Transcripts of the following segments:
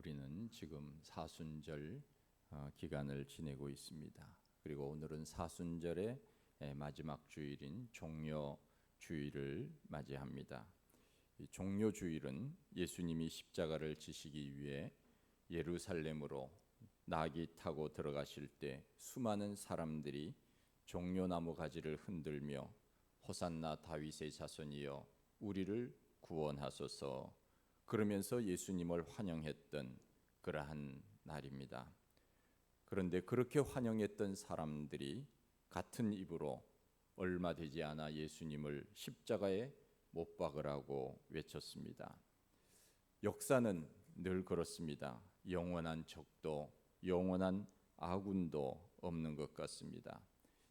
우리는 지금 사순절 기간을 지내고 있습니다. 그리고 오늘은 사순절의 마지막 주일인 종려주일을 맞이합니다. 이 종려주일은 예수님이 십자가를 지시기 위해 예루살렘으로 나귀 타고 들어가실 때 수많은 사람들이 종려나무 가지를 흔들며 호산나 다윗의 자손이여 우리를 구원하소서 그러면서 예수님을 환영했던 그러한 날입니다. 그런데 그렇게 환영했던 사람들이 같은 입으로 얼마 되지 않아 예수님을 십자가에 못 박으라고 외쳤습니다. 역사는 늘 그렇습니다. 영원한 적도 영원한 아군도 없는 것 같습니다.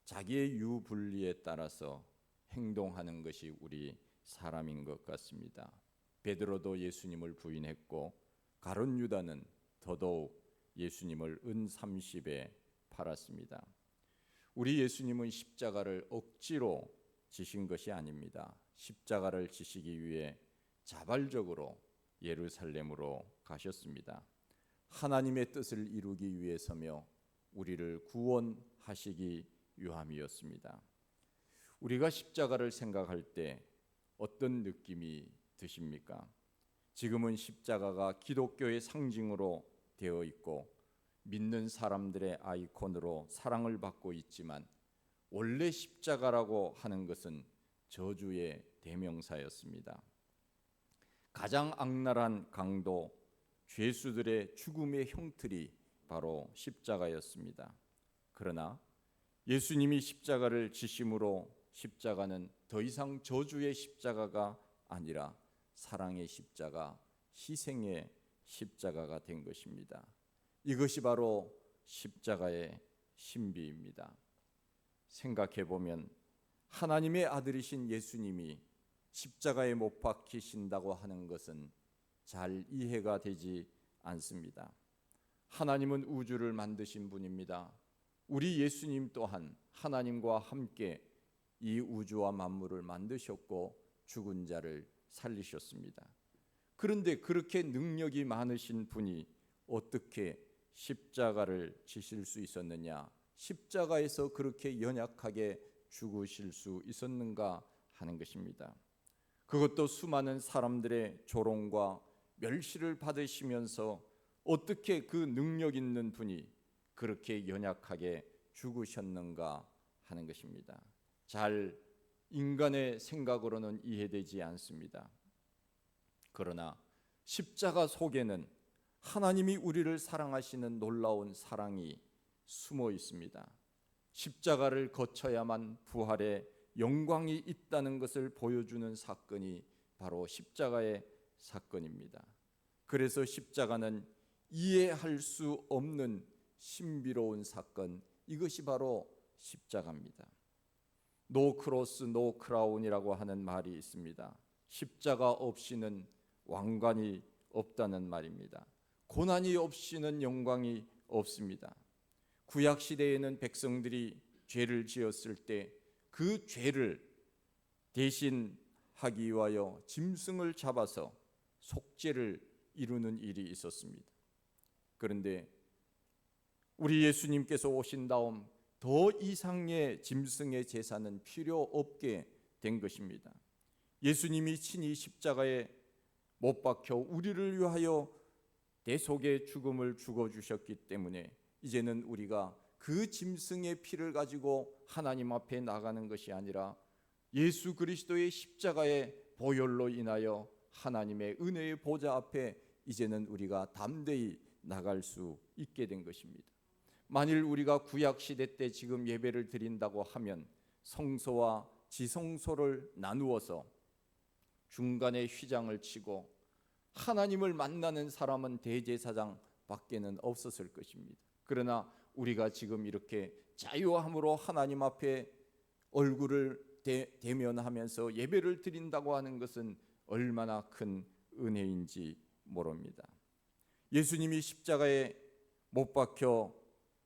자기의 유불리에 따라서 행동하는 것이 우리 사람인 것 같습니다. 베드로도 예수님을 부인했고 가룟 유다는 더더욱 예수님을 은 30에 팔았습니다. 우리 예수님은 십자가를 억지로 지신 것이 아닙니다. 십자가를 지시기 위해 자발적으로 예루살렘으로 가셨습니다. 하나님의 뜻을 이루기 위해서며 우리를 구원하시기 위함이었습니다. 우리가 십자가를 생각할 때 어떤 느낌이 드십니까? 지금은 십자가가 기독교의 상징으로 되어 있고 믿는 사람들의 아이콘으로 사랑을 받고 있지만 원래 십자가라고 하는 것은 저주의 대명사였습니다. 가장 악랄한 강도, 죄수들의 죽음의 형틀이 바로 십자가였습니다. 그러나 예수님이 십자가를 지심으로 십자가는 더 이상 저주의 십자가가 아니라 사랑의 십자가, 희생의 십자가가 된 것입니다. 이것이 바로 십자가의 신비입니다. 생각해 보면 하나님의 아들이신 예수님이 십자가에 못 박히신다고 하는 것은 잘 이해가 되지 않습니다. 하나님은 우주를 만드신 분입니다. 우리 예수님 또한 하나님과 함께 이 우주와 만물을 만드셨고 죽은 자를 살리셨습니다. 그런데 그렇게 능력이 많으신 분이 어떻게 십자가를 지실 수 있었느냐? 십자가에서 그렇게 연약하게 죽으실 수 있었는가 하는 것입니다. 그것도 수많은 사람들의 조롱과 멸시를 받으시면서 어떻게 그 능력 있는 분이 그렇게 연약하게 죽으셨는가 하는 것입니다. 잘 인간의 생각으로는 이해되지 않습니다. 그러나 십자가 속에는 하나님이 우리를 사랑하시는 놀라운 사랑이 숨어 있습니다. 십자가를 거쳐야만 부활의 영광이 있다는 것을 보여주는 사건이 바로 십자가의 사건입니다. 그래서 십자가는 이해할 수 없는 신비로운 사건, 이것이 바로 십자가입니다. 노 크로스 노 크라운이라고 하는 말이 있습니다. 십자가 없이는 왕관이 없다는 말입니다. 고난이 없이는 영광이 없습니다. 구약 시대에는 백성들이 죄를 지었을 때 그 죄를 대신하기 위하여 짐승을 잡아서 속죄를 이루는 일이 있었습니다. 그런데 우리 예수님께서 오신 다음 더 이상의 짐승의 제사는 필요 없게 된 것입니다. 예수님이 친히 십자가에 못 박혀 우리를 위하여 대속의 죽음을 죽어주셨기 때문에 이제는 우리가 그 짐승의 피를 가지고 하나님 앞에 나가는 것이 아니라 예수 그리스도의 십자가의 보혈로 인하여 하나님의 은혜의 보좌 앞에 이제는 우리가 담대히 나갈 수 있게 된 것입니다. 만일 우리가 구약시대 때 지금 예배를 드린다고 하면 성소와 지성소를 나누어서 중간에 휘장을 치고 하나님을 만나는 사람은 대제사장 밖에는 없었을 것입니다. 그러나 우리가 지금 이렇게 자유함으로 하나님 앞에 얼굴을 대면하면서 예배를 드린다고 하는 것은 얼마나 큰 은혜인지 모릅니다. 예수님이 십자가에 못 박혀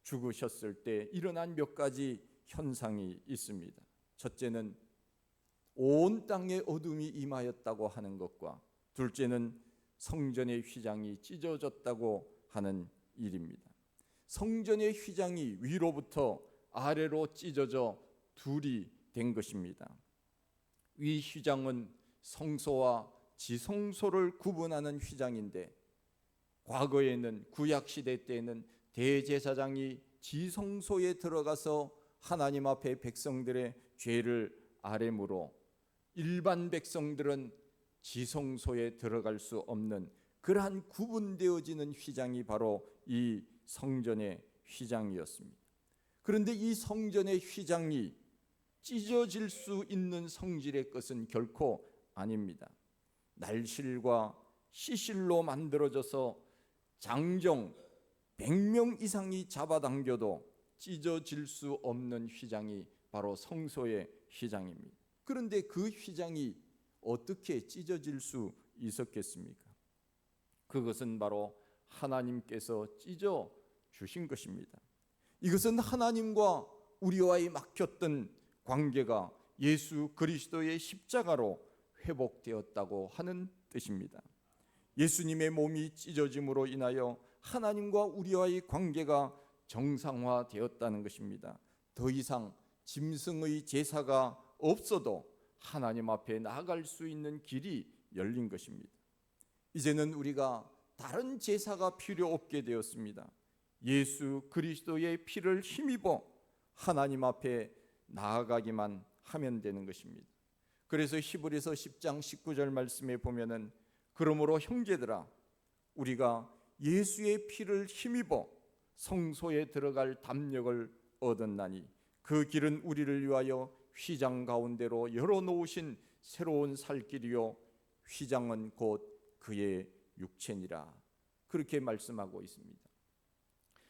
죽으셨을 때 일어난 몇 가지 현상이 있습니다. 첫째는 온 땅에 어둠이 임하였다고 하는 것과 둘째는 성전의 휘장이 찢어졌다고 하는 일입니다. 성전의 휘장이 위로부터 아래로 찢어져 둘이 된 것입니다. 위 휘장은 성소와 지성소를 구분하는 휘장인데, 과거에는 구약시대 때에는 대제사장이 지성소에 들어가서 하나님 앞에 백성들의 죄를 아뢰므로 일반 백성들은 지성소에 들어갈 수 없는 그러한 구분되어지는 휘장이 바로 이 성전의 휘장이었습니다. 그런데 이 성전의 휘장이 찢어질 수 있는 성질의 것은 결코 아닙니다. 날실과 시실로 만들어져서 장정 100명 이상이 잡아당겨도 찢어질 수 없는 휘장이 바로 성소의 휘장입니다. 그런데 그 휘장이 어떻게 찢어질 수 있었겠습니까? 그것은 바로 하나님께서 찢어 주신 것입니다. 이것은 하나님과 우리와의 막혔던 관계가 예수 그리스도의 십자가로 회복되었다고 하는 뜻입니다. 예수님의 몸이 찢어짐으로 인하여 하나님과 우리와의 관계가 정상화되었다는 것입니다. 더 이상 짐승의 제사가 없어도 하나님 앞에 나아갈 수 있는 길이 열린 것입니다. 이제는 우리가 다른 제사가 필요 없게 되었습니다. 예수 그리스도의 피를 힘입어 하나님 앞에 나아가기만 하면 되는 것입니다. 그래서 히브리서 10장 19절 말씀에 보면은 그러므로 형제들아 우리가 예수의 피를 힘입어 성소에 들어갈 담력을 얻었나니 그 길은 우리를 위하여 휘장 가운데로 열어놓으신 새로운 살길이요 휘장은 곧 그의 육체니라. 그렇게 말씀하고 있습니다.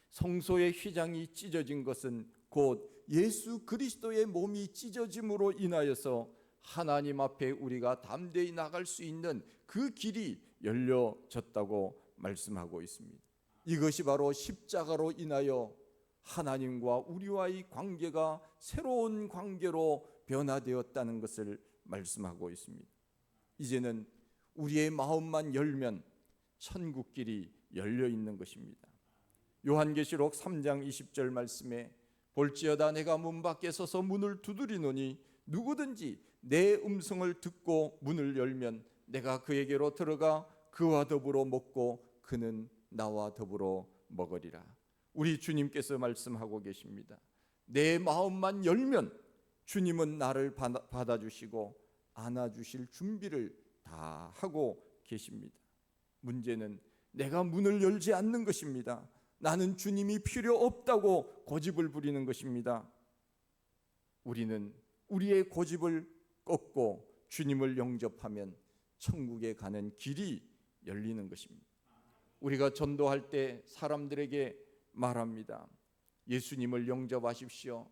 성소의 휘장이 찢어진 것은 곧 예수 그리스도의 몸이 찢어짐으로 인하여서 하나님 앞에 우리가 담대히 나갈 수 있는 그 길이 열려졌다고 말씀하고 있습니다. 이것이 바로 십자가로 인하여 하나님과 우리와의 관계가 새로운 관계로 변화되었다는 것을 말씀하고 있습니다. 이제는 우리의 마음만 열면 천국길이 열려 있는 것입니다. 요한계시록 3장 20절 말씀에 볼지어다 내가 문 밖에 서서 문을 두드리노니 누구든지 내 음성을 듣고 문을 열면 내가 그에게로 들어가 그와 더불어 먹고 그는 나와 더불어 먹으리라. 우리 주님께서 말씀하고 계십니다. 내 마음만 열면 주님은 나를 받아주시고 안아주실 준비를 다 하고 계십니다. 문제는 내가 문을 열지 않는 것입니다. 나는 주님이 필요 없다고 고집을 부리는 것입니다. 우리는 우리의 고집을 꺾고 주님을 영접하면 천국에 가는 길이 열리는 것입니다. 우리가 전도할 때 사람들에게 말합니다. 예수님을 영접하십시오.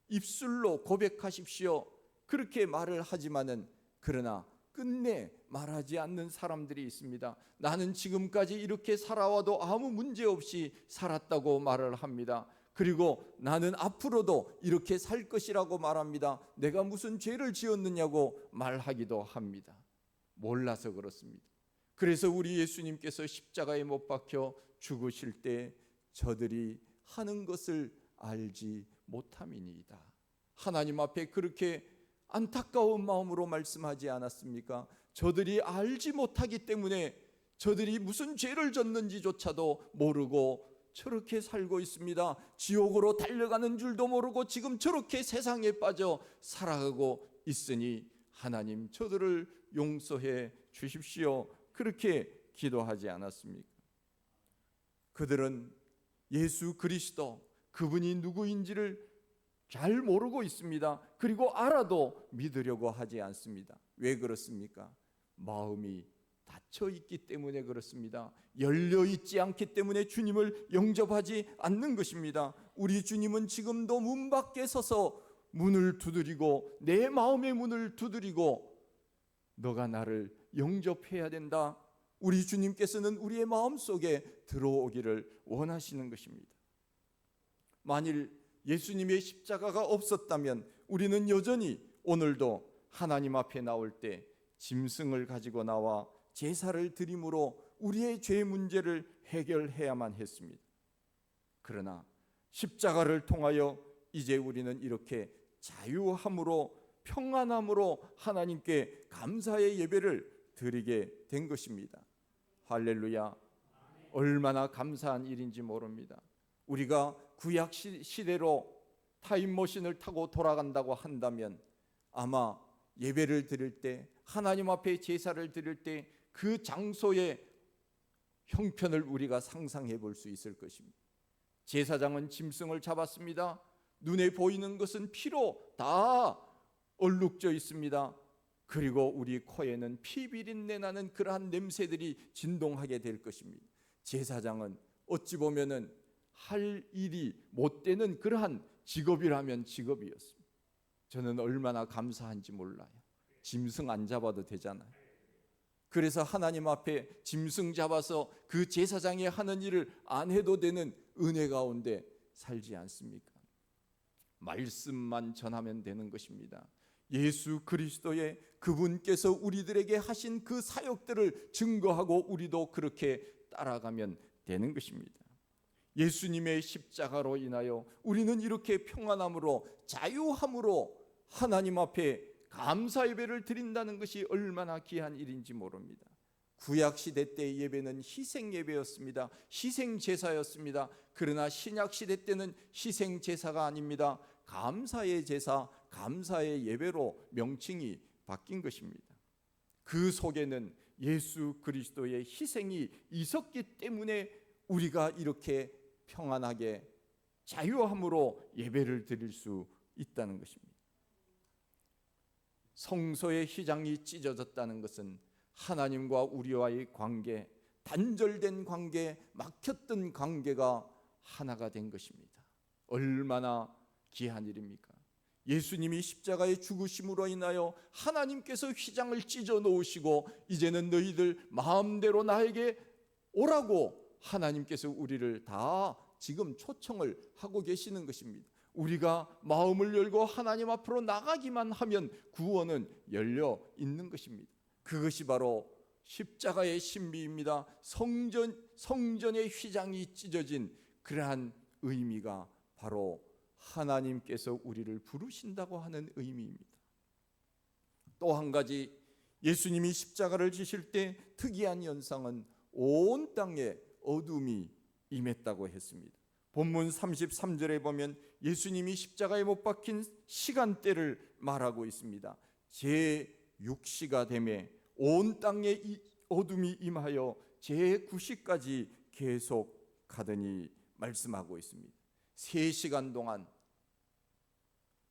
입술로 고백하십시오. 그렇게 말을 하지만은 그러나 끝내 말하지 않는 사람들이 있습니다. 나는 지금까지 이렇게 살아와도 아무 문제 없이 살았다고 말을 합니다. 그리고 나는 앞으로도 이렇게 살 것이라고 말합니다. 내가 무슨 죄를 지었느냐고 말하기도 합니다. 몰라서 그렇습니다. 그래서 우리 예수님께서 십자가에 못 박혀 죽으실 때 저들이 하는 것을 알지 못함이니이다. 하나님 앞에 그렇게 안타까운 마음으로 말씀하지 않았습니까? 저들이 알지 못하기 때문에 저들이 무슨 죄를 졌는지조차도 모르고 저렇게 살고 있습니다. 지옥으로 달려가는 줄도 모르고 지금 저렇게 세상에 빠져 살아가고 있으니 하나님 저들을 용서해 주십시오. 그렇게 기도하지 않았습니까? 그들은 예수 그리스도 그분이 누구인지를 잘 모르고 있습니다. 그리고 알아도 믿으려고 하지 않습니다. 왜 그렇습니까? 마음이 닫혀 있기 때문에 그렇습니다. 열려 있지 않기 때문에 주님을 영접하지 않는 것입니다. 우리 주님은 지금도 문 밖에 서서 문을 두드리고 내 마음의 문을 두드리고 너가 나를 영접해야 된다. 우리 주님께서는 우리의 마음속에 들어오기를 원하시는 것입니다. 만일 예수님의 십자가가 없었다면 우리는 여전히 오늘도 하나님 앞에 나올 때 짐승을 가지고 나와 제사를 드림으로 우리의 죄 문제를 해결해야만 했습니다. 그러나 십자가를 통하여 이제 우리는 이렇게 자유함으로 평안함으로 하나님께 감사의 예배를 드리게 된 것입니다. 할렐루야. 얼마나 감사한 일인지 모릅니다. 우리가 구약 시대로 타임머신을 타고 돌아간다고 한다면 아마 예배를 드릴 때, 하나님 앞에 제사를 드릴 때 그 장소의 형편을 우리가 상상해 볼 수 있을 것입니다. 제사장은 짐승을 잡았습니다. 눈에 보이는 것은 피로 다 얼룩져 있습니다. 그리고 우리 코에는 피 비린내 나는 그러한 냄새들이 진동하게 될 것입니다. 제사장은 어찌 보면은 할 일이 못 되는 그러한 직업이라면 직업이었습니다. 저는 얼마나 감사한지 몰라요. 짐승 안 잡아도 되잖아요. 그래서 하나님 앞에 짐승 잡아서 그 제사장이 하는 일을 안 해도 되는 은혜 가운데 살지 않습니까? 말씀만 전하면 되는 것입니다. 예수 그리스도의 그분께서 우리들에게 하신 그 사역들을 증거하고 우리도 그렇게 따라가면 되는 것입니다. 예수님의 십자가로 인하여 우리는 이렇게 평안함으로 자유함으로 하나님 앞에 감사 예배를 드린다는 것이 얼마나 귀한 일인지 모릅니다. 구약 시대 때의 예배는 희생 예배였습니다. 희생 제사였습니다. 그러나 신약 시대 때는 희생 제사가 아닙니다. 감사의 제사, 감사의 예배로 명칭이 바뀐 것입니다. 그 속에는 예수 그리스도의 희생이 있었기 때문에 우리가 이렇게 평안하게 자유함으로 예배를 드릴 수 있다는 것입니다. 성소의 휘장이 찢어졌다는 것은 하나님과 우리와의 관계, 단절된 관계, 막혔던 관계가 하나가 된 것입니다. 얼마나 귀한 일입니까? 예수님이 십자가의 죽으심으로 인하여 하나님께서 휘장을 찢어 놓으시고 이제는 너희들 마음대로 나에게 오라고 하나님께서 우리를 다 지금 초청을 하고 계시는 것입니다. 우리가 마음을 열고 하나님 앞으로 나가기만 하면 구원은 열려 있는 것입니다. 그것이 바로 십자가의 신비입니다. 성전의 휘장이 찢어진 그러한 의미가 바로 하나님께서 우리를 부르신다고 하는 의미입니다. 또 한 가지, 예수님이 십자가를 지실 때 특이한 현상은 온 땅에 어둠이 임했다고 했습니다. 본문 33절에 보면 예수님이 십자가에 못 박힌 시간대를 말하고 있습니다. 제6시가 되매 온 땅에 어둠이 임하여 제9시까지 계속 가더니 말씀하고 있습니다. 3시간 동안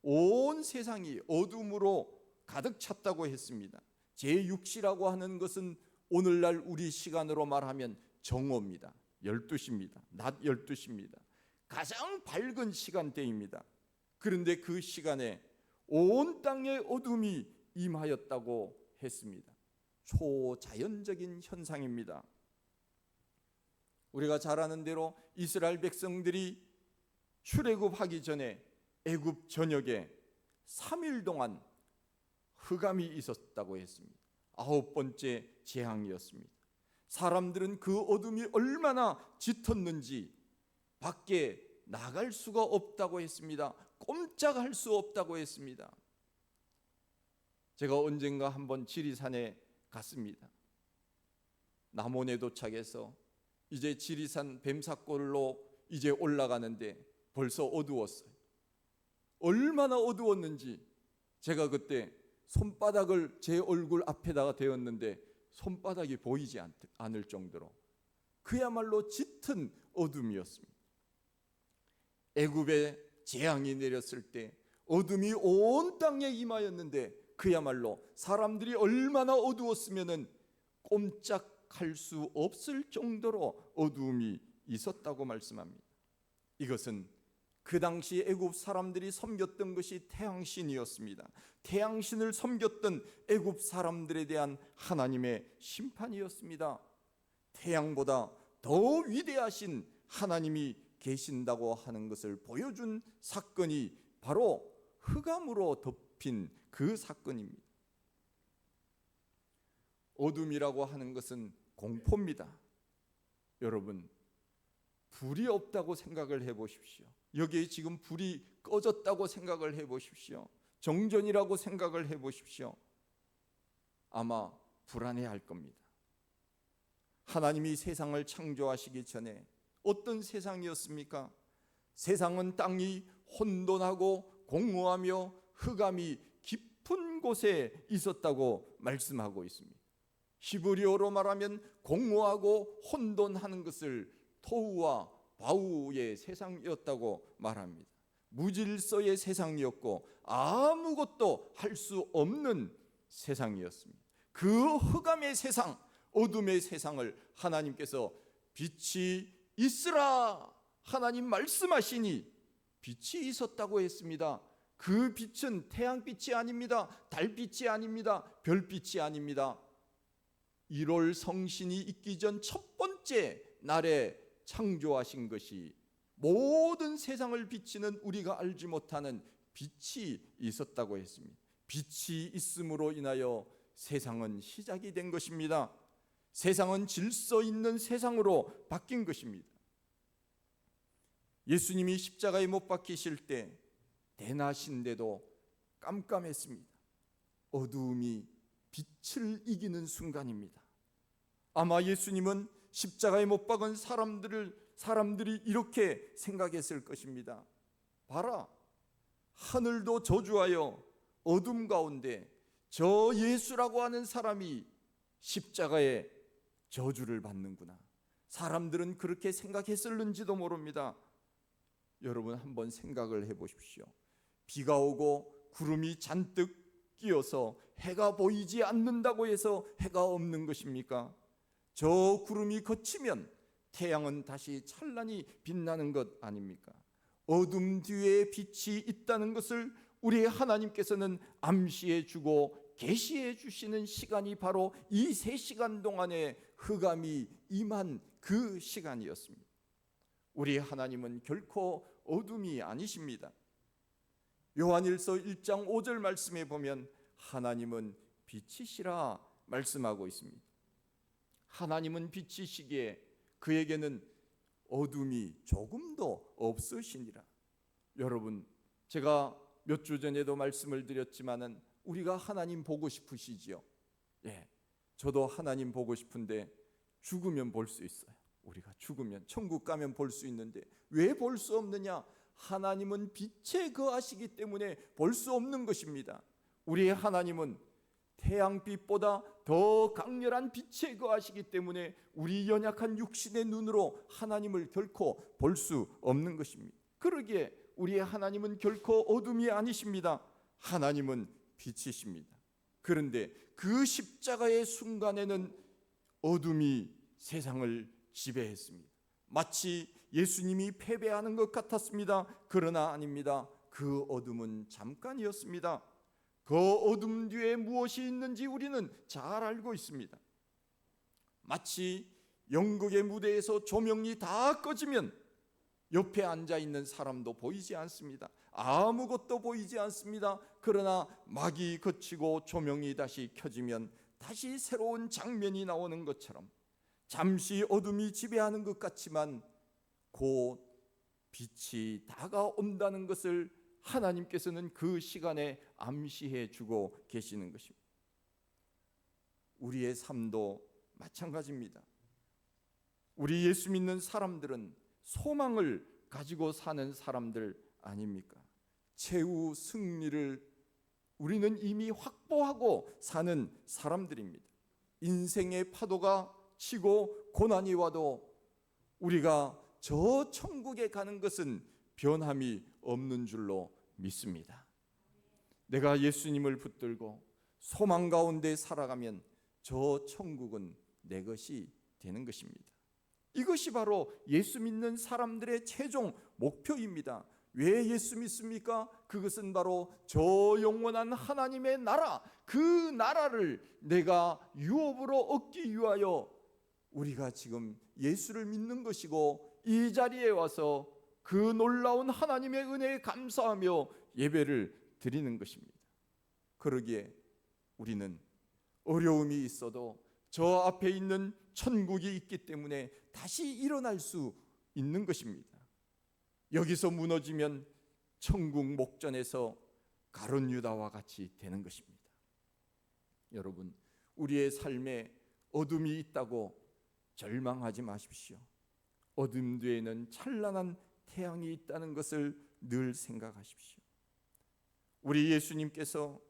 온 세상이 어둠으로 가득 찼다고 했습니다. 제6시라고 하는 것은 오늘날 우리 시간으로 말하면 정오입니다. 12시입니다. 낮 12시입니다. 가장 밝은 시간대입니다. 그런데 그 시간에 온 땅에 어둠이 임하였다고 했습니다. 초자연적인 현상입니다. 우리가 잘 아는 대로 이스라엘 백성들이 출애굽하기 전에 애굽 전역에 3일 동안 흑암이 있었다고 했습니다. 9번째 재앙이었습니다. 사람들은 그 어둠이 얼마나 짙었는지 밖에 나갈 수가 없다고 했습니다. 꼼짝할 수 없다고 했습니다. 제가 언젠가 한번 지리산에 갔습니다. 남원에 도착해서 이제 지리산 뱀사골로 이제 올라가는데 벌써 어두웠어요. 얼마나 어두웠는지 제가 그때 손바닥을 제 얼굴 앞에다가 대었는데 손바닥이 보이지 않을 정도로 그야말로 짙은 어둠이었습니다. 애굽에 재앙이 내렸을 때 어둠이 온 땅에 임하였는데 그야말로 사람들이 얼마나 어두웠으면 꼼짝할 수 없을 정도로 어두움이 있었다고 말씀합니다. 이것은 그 당시 애굽 사람들이 섬겼던 것이 태양신이었습니다. 태양신을 섬겼던 애굽 사람들에 대한 하나님의 심판이었습니다. 태양보다 더 위대하신 하나님이 계신다고 하는 것을 보여준 사건이 바로 흑암으로 덮인 그 사건입니다. 어둠이라고 하는 것은 공포입니다. 여러분, 불이 없다고 생각을 해보십시오. 여기에 지금 불이 꺼졌다고 생각을 해보십시오. 정전이라고 생각을 해보십시오. 아마 불안해할 겁니다. 하나님이 세상을 창조하시기 전에 어떤 세상이었습니까? 세상은 땅이 혼돈하고 공허하며 흑암이 깊은 곳에 있었다고 말씀하고 있습니다. 히브리어로 말하면 공허하고 혼돈하는 것을 토우와 바우의 세상이었다고 말합니다. 무질서의 세상이었고 아무것도 할 수 없는 세상이었습니다. 그 흑암의 세상, 어둠의 세상을 하나님께서 빛이 있으라 하나님 말씀하시니 빛이 있었다고 했습니다. 그 빛은 태양빛이 아닙니다. 달빛이 아닙니다. 별빛이 아닙니다. 1월 성신이 있기 전 첫 번째 날에 창조하신 것이 모든 세상을 비치는 우리가 알지 못하는 빛이 있었다고 했습니다. 빛이 있음으로 인하여 세상은 시작이 된 것입니다. 세상은 질서 있는 세상으로 바뀐 것입니다. 예수님이 십자가에 못 박히실 때 대낮인데도 깜깜했습니다. 어두움이 빛을 이기는 순간입니다. 아마 예수님은 십자가에 못 박은 사람들이 이렇게 생각했을 것입니다. 봐라, 하늘도 저주하여 어둠 가운데 저 예수라고 하는 사람이 십자가에 저주를 받는구나. 사람들은 그렇게 생각했을는지도 모릅니다. 여러분 한번 생각을 해보십시오. 비가 오고 구름이 잔뜩 끼어서 해가 보이지 않는다고 해서 해가 없는 것입니까? 저 구름이 걷히면 태양은 다시 찬란히 빛나는 것 아닙니까? 어둠 뒤에 빛이 있다는 것을 우리 하나님께서는 암시해 주고 계시해 주시는 시간이 바로 이 3시간 동안의 흑암이 임한 그 시간이었습니다. 우리 하나님은 결코 어둠이 아니십니다. 요한일서 1장 5절 말씀에 보면 하나님은 빛이시라 말씀하고 있습니다. 하나님은 빛이시기에 그에게는 어둠이 조금도 없으시니라. 여러분, 제가 몇 주 전에도 말씀을 드렸지만은 우리가 하나님 보고 싶으시지요? 예, 저도 하나님 보고 싶은데 죽으면 볼 수 있어요. 우리가 죽으면 천국 가면 볼 수 있는데 왜 볼 수 없느냐? 하나님은 빛에 거하시기 때문에 볼 수 없는 것입니다. 우리의 하나님은 태양빛보다 더 강렬한 빛에 거하시기 때문에 우리 연약한 육신의 눈으로 하나님을 결코 볼 수 없는 것입니다. 그러기에 우리의 하나님은 결코 어둠이 아니십니다. 하나님은 빛이십니다. 그런데 그 십자가의 순간에는 어둠이 세상을 지배했습니다. 마치 예수님이 패배하는 것 같았습니다. 그러나 아닙니다. 그 어둠은 잠깐이었습니다. 그 어둠 뒤에 무엇이 있는지 우리는 잘 알고 있습니다. 마치 연극의 무대에서 조명이 다 꺼지면 옆에 앉아 있는 사람도 보이지 않습니다. 아무것도 보이지 않습니다. 그러나 막이 걷히고 조명이 다시 켜지면 다시 새로운 장면이 나오는 것처럼 잠시 어둠이 지배하는 것 같지만 곧 빛이 다가온다는 것을 하나님께서는 그 시간에 암시해 주고 계시는 것입니다. 우리의 삶도 마찬가지입니다. 우리 예수 믿는 사람들은 소망을 가지고 사는 사람들 아닙니까? 최후 승리를 우리는 이미 확보하고 사는 사람들입니다. 인생의 파도가 치고 고난이 와도 우리가 저 천국에 가는 것은 변함이 없는 줄로 믿습니다. 내가 예수님을 붙들고 소망 가운데 살아가면 저 천국은 내 것이 되는 것입니다. 이것이 바로 예수 믿는 사람들의 최종 목표입니다. 왜 예수 믿습니까? 그것은 바로 저 영원한 하나님의 나라, 그 나라를 내가 유업으로 얻기 위하여 우리가 지금 예수를 믿는 것이고 이 자리에 와서 그 놀라운 하나님의 은혜에 감사하며 예배를 드리는 것입니다. 그러기에 우리는 어려움이 있어도 저 앞에 있는 천국이 있기 때문에 다시 일어날 수 있는 것입니다. 여기서 무너지면 천국 목전에서 가룟 유다와 같이 되는 것입니다. 여러분, 우리의 삶에 어둠이 있다고 절망하지 마십시오. 어둠 뒤에는 찬란한 태양이 있다는 것을 늘 생각하십시오. 우리 예수님께서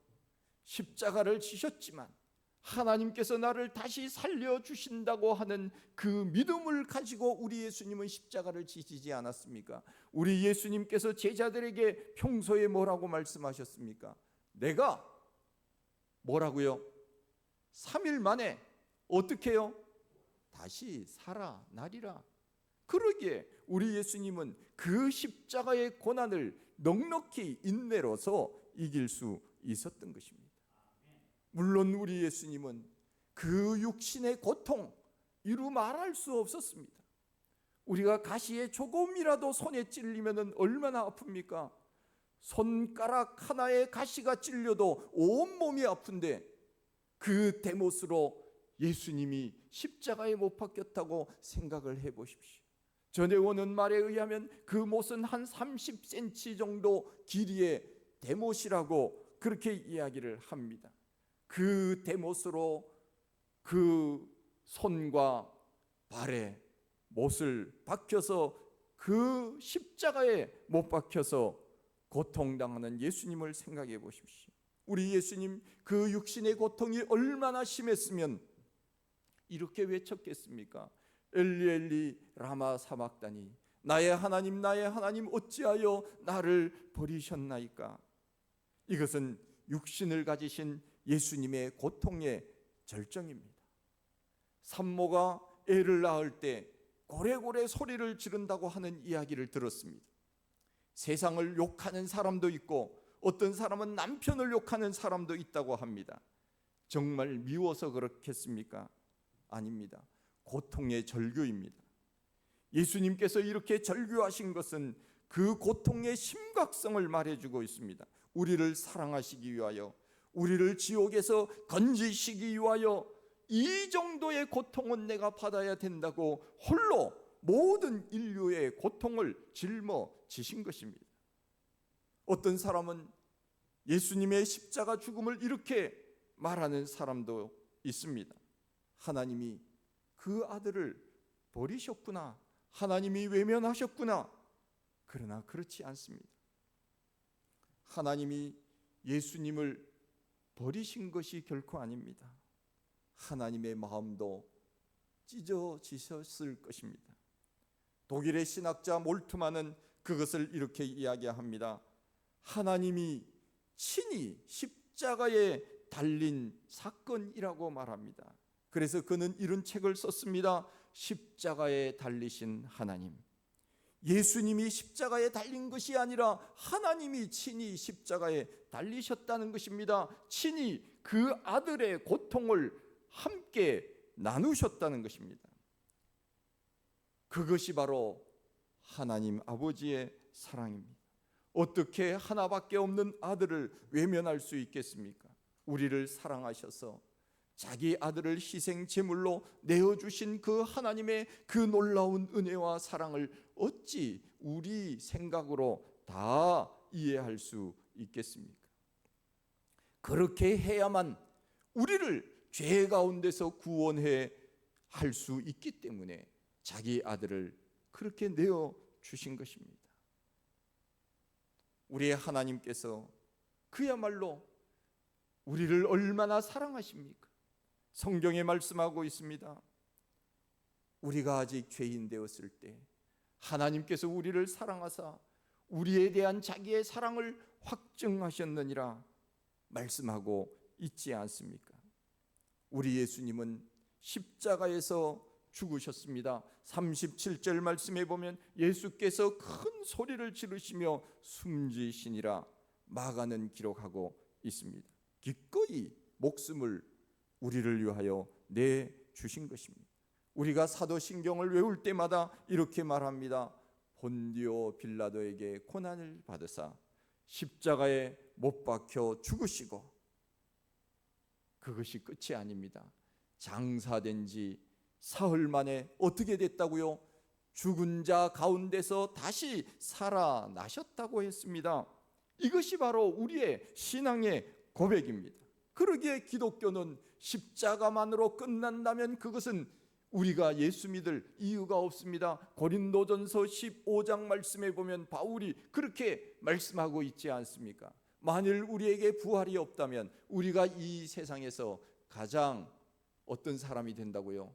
십자가를 지셨지만 하나님께서 나를 다시 살려주신다고 하는 그 믿음을 가지고 우리 예수님은 십자가를 지시지 않았습니까? 우리 예수님께서 제자들에게 평소에 뭐라고 말씀하셨습니까? 내가 뭐라고요? 3일 만에 어떻게 해요? 다시 살아나리라. 그러기에 우리 예수님은 그 십자가의 고난을 넉넉히 인내로서 이길 수 있었던 것입니다. 물론 우리 예수님은 그 육신의 고통 이루 말할 수 없었습니다. 우리가 가시에 조금이라도 손에 찔리면 얼마나 아픕니까? 손가락 하나에 가시가 찔려도 온몸이 아픈데 그 대못으로 예수님이 십자가에 못 박혔다고 생각을 해보십시오. 전에 오는 말에 의하면 그 못은 한 30cm 정도 길이의 대못이라고 그렇게 이야기를 합니다. 그 대못으로 그 손과 발에 못을 박혀서 그 십자가에 못 박혀서 고통당하는 예수님을 생각해 보십시오. 우리 예수님 그 육신의 고통이 얼마나 심했으면 이렇게 외쳤겠습니까? 엘리 엘리 라마 사막다니, 나의 하나님 어찌하여 나를 버리셨나이까. 이것은 육신을 가지신 예수님의 고통의 절정입니다. 산모가 애를 낳을 때 고래고래 소리를 지른다고 하는 이야기를 들었습니다. 세상을 욕하는 사람도 있고 어떤 사람은 남편을 욕하는 사람도 있다고 합니다. 정말 미워서 그렇겠습니까? 아닙니다. 고통의 절규입니다. 예수님께서 이렇게 절규하신 것은 그 고통의 심각성을 말해주고 있습니다. 우리를 사랑하시기 위하여, 우리를 지옥에서 건지시기 위하여 이 정도의 고통은 내가 받아야 된다고 홀로 모든 인류의 고통을 짊어지신 것입니다. 어떤 사람은 예수님의 십자가 죽음을 이렇게 말하는 사람도 있습니다. 하나님이 그 아들을 버리셨구나, 하나님이 외면하셨구나. 그러나 그렇지 않습니다. 하나님이 예수님을 버리신 것이 결코 아닙니다. 하나님의 마음도 찢어지셨을 것입니다. 독일의 신학자 몰트만은 그것을 이렇게 이야기합니다. 하나님이 친히 십자가에 달린 사건이라고 말합니다. 그래서 그는 이런 책을 썼습니다. 십자가에 달리신 하나님. 예수님이 십자가에 달린 것이 아니라 하나님이 친히 십자가에 달리셨다는 것입니다. 친히 그 아들의 고통을 함께 나누셨다는 것입니다. 그것이 바로 하나님 아버지의 사랑입니다. 어떻게 하나밖에 없는 아들을 외면할 수 있겠습니까? 우리를 사랑하셔서 자기 아들을 희생 제물로 내어주신 그 하나님의 그 놀라운 은혜와 사랑을 어찌 우리 생각으로 다 이해할 수 있겠습니까? 그렇게 해야만 우리를 죄 가운데서 구원해 할 수 있기 때문에 자기 아들을 그렇게 내어주신 것입니다. 우리의 하나님께서 그야말로 우리를 얼마나 사랑하십니까? 성경에 말씀하고 있습니다. 우리가 아직 죄인 되었을 때 하나님께서 우리를 사랑하사 우리에 대한 자기의 사랑을 확증하셨느니라 말씀하고 있지 않습니까? 우리 예수님은 십자가에서 죽으셨습니다. 37절 말씀에 보면 예수께서 큰 소리를 지르시며 숨지시니라 마가는 기록하고 있습니다. 기꺼이 목숨을 우리를 위하여 내주신 것입니다. 우리가 사도신경을 외울 때마다 이렇게 말합니다. 본디오 빌라도에게 고난을 받으사 십자가에 못 박혀 죽으시고, 그것이 끝이 아닙니다. 장사된 지 사흘 만에 어떻게 됐다고요? 죽은 자 가운데서 다시 살아나셨다고 했습니다. 이것이 바로 우리의 신앙의 고백입니다. 그러기에 기독교는 십자가만으로 끝난다면 그것은 우리가 예수 믿을 이유가 없습니다. 고린도전서 15장 말씀에 보면 바울이 그렇게 말씀하고 있지 않습니까? 만일 우리에게 부활이 없다면 우리가 이 세상에서 가장 어떤 사람이 된다고요?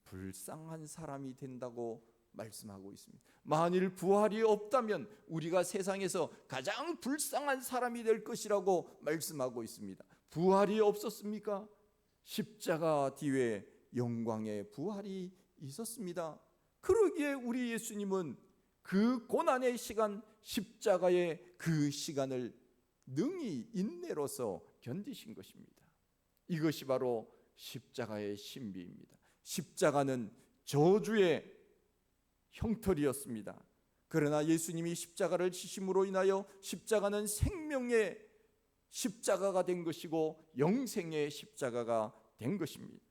불쌍한 사람이 된다고 말씀하고 있습니다. 만일 부활이 없다면 우리가 세상에서 가장 불쌍한 사람이 될 것이라고 말씀하고 있습니다. 부활이 없었습니까? 십자가 뒤에 영광의 부활이 있었습니다. 그러기에 우리 예수님은 그 고난의 시간, 십자가의 그 시간을 능히 인내로서 견디신 것입니다. 이것이 바로 십자가의 신비입니다. 십자가는 저주의 형틀이었습니다. 그러나 예수님이 십자가를 지심으로 인하여 십자가는 생명의 십자가가 된 것이고 영생의 십자가가 된 것입니다.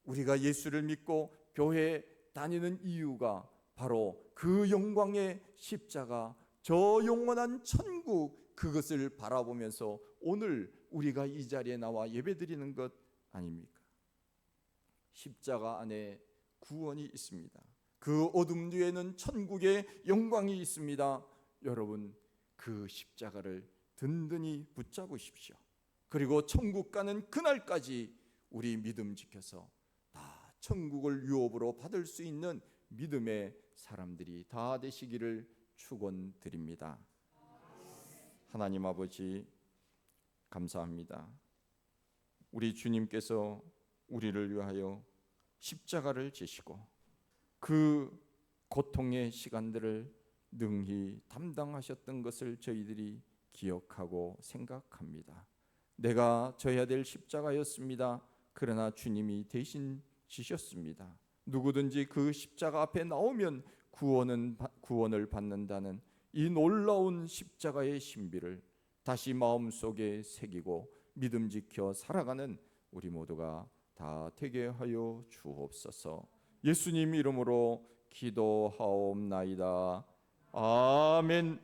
우리가 예수를 믿고 교회에 다니는 이유가 바로 그 영광의 십자가, 저 영원한 천국, 그것을 바라보면서 오늘 우리가 이 자리에 나와 예배드리는 것 아닙니까? 십자가 안에 구원이 있습니다. 그 어둠 뒤에는 천국의 영광이 있습니다. 여러분, 그 십자가를 든든히 붙잡으십시오. 그리고 천국 가는 그날까지 우리 믿음 지켜서 다 천국을 유업으로 받을 수 있는 믿음의 사람들이 다 되시기를 축원드립니다. 하나님 아버지, 감사합니다. 우리 주님께서 우리를 위하여 십자가를 지시고 그 고통의 시간들을 능히 담당하셨던 것을 저희들이 기억하고 생각합니다. 내가 져야 될 십자가였습니다. 그러나 주님이 대신 지셨습니다. 누구든지 그 십자가 앞에 나오면 구원을 받는다는 이 놀라운 십자가의 신비를 다시 마음속에 새기고 믿음 지켜 살아가는 우리 모두가 다 되게 하여 주옵소서. 예수님 이름으로 기도하옵나이다. 아멘.